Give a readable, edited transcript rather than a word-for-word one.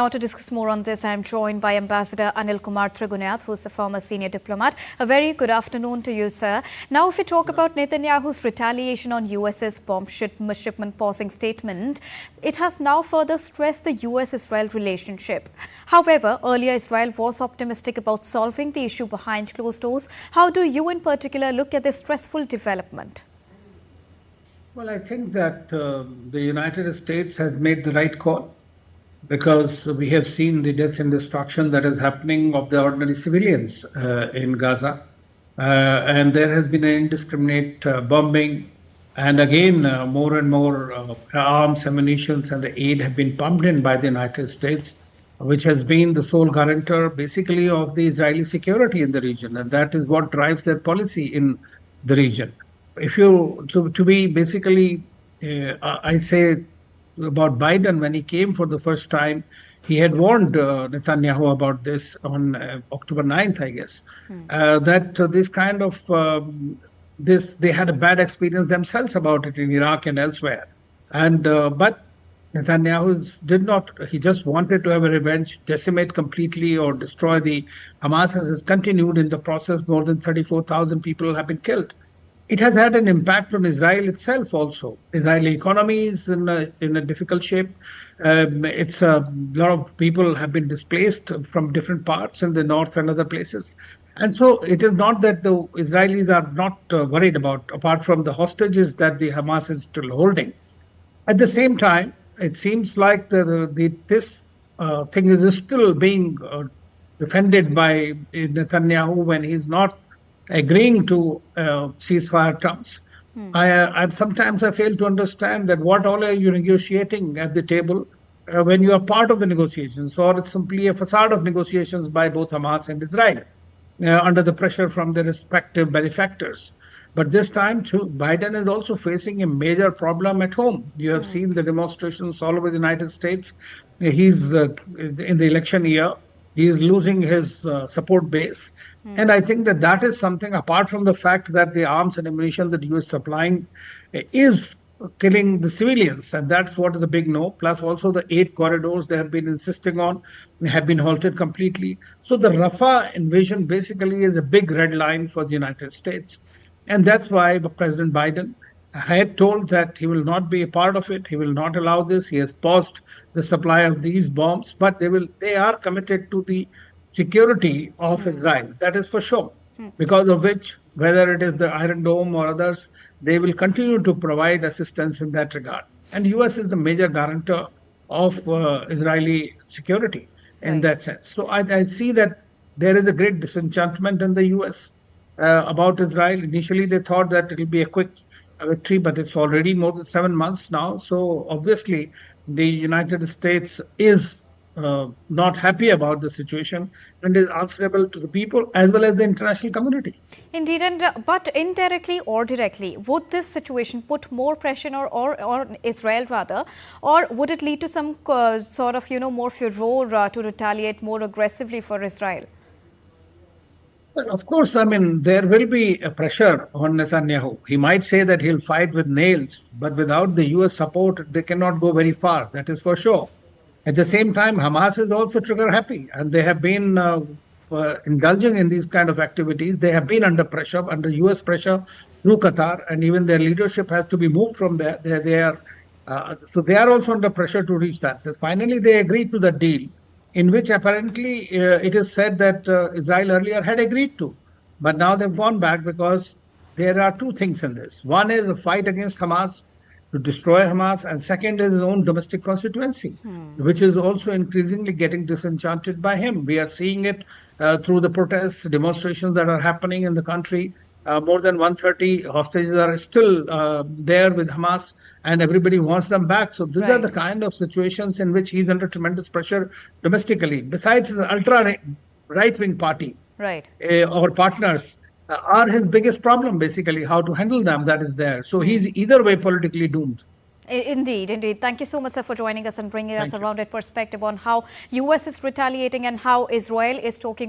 Now to discuss more on this, I am joined by Ambassador Anil Kumar Trigunath, who is a former senior diplomat. A very good afternoon to you, sir. Now, if we talk about Netanyahu's retaliation on US's bomb shipment pausing statement, it has now further stressed the US-Israel relationship. However, earlier Israel was optimistic about solving the issue behind closed doors. How do you in particular look at this stressful development? Well, I think that the United States has made the right call, because we have seen the death and destruction that is happening of the ordinary civilians in Gaza. And there has been an indiscriminate bombing. And again, more and more arms, ammunition, and the aid have been pumped in by the United States, which has been the sole guarantor, basically, of the Israeli security in the region. And that is what drives their policy in the region. If you, to be basically, I say, about Biden, when he came for the first time, he had warned Netanyahu about this on October 9th, I guess, that this kind of, they had a bad experience themselves about it in Iraq and elsewhere. And but Netanyahu did not, he just wanted to have a revenge, decimate completely or destroy the Hamas. Has continued in the process. More than 34,000 people have been killed. It has had an impact on Israel itself also. Israeli economy is in a difficult shape. It's a lot of people have been displaced from different parts in the north and other places. And so it is not that the Israelis are not worried about, apart from the hostages that the Hamas is still holding. At the same time, it seems like this thing is still being defended by Netanyahu when he's not agreeing to ceasefire terms. Sometimes I fail to understand that what all are you negotiating at the table when you are part of the negotiations, or it's simply a facade of negotiations by both Hamas and Israel under the pressure from their respective benefactors. But this time, too, Biden is also facing a major problem at home. You have seen the demonstrations all over the United States. He's in the election year. He is losing his support base. And I think that is something, apart from the fact that the arms and ammunition that you are supplying is killing the civilians. And that's what is a big no. Plus also the 8 corridors they have been insisting on have been halted completely. So the Rafah invasion basically is a big red line for the United States. And that's why President Biden had told that he will not be a part of it. He will not allow this. He has paused the supply of these bombs, but they are committed to the security of Israel. That is for sure. Because of which, whether it is the Iron Dome or others, they will continue to provide assistance in that regard. And US is the major guarantor of Israeli security in that sense. So I see that there is a great disenchantment in the US about Israel. Initially, they thought that it will be a quick victory, but it's already more than 7 months now. So obviously, the United States is not happy about the situation and is answerable to the people as well as the international community. Indeed, but indirectly or directly, would this situation put more pressure on Israel rather, or would it lead to some sort of more furor to retaliate more aggressively for Israel? Well, of course, I mean, there will be a pressure on Netanyahu. He might say that he'll fight with nails, but without the US support, they cannot go very far. That is for sure. At the same time, Hamas is also trigger happy, and they have been indulging in these kind of activities. They have been under pressure, under US pressure through Qatar, and even their leadership has to be moved from there. So they are also under pressure to reach that. Finally, they agreed to the deal, in which apparently it is said that Israel earlier had agreed to. But now they've gone back because there are 2 things in this. One is a fight against Hamas, to destroy Hamas, and second is his own domestic constituency, which is also increasingly getting disenchanted by him. We are seeing it through the protests, demonstrations that are happening in the country. More than 130 hostages are still there with Hamas, and everybody wants them back. So these are the kind of situations in which he's under tremendous pressure domestically. Besides, his ultra right-wing party or partners are his biggest problem, basically, how to handle them, that is there. So he's either way politically doomed. Indeed, indeed. Thank you so much, sir, for joining us and bringing us a rounded perspective on how US is retaliating and how Israel is talking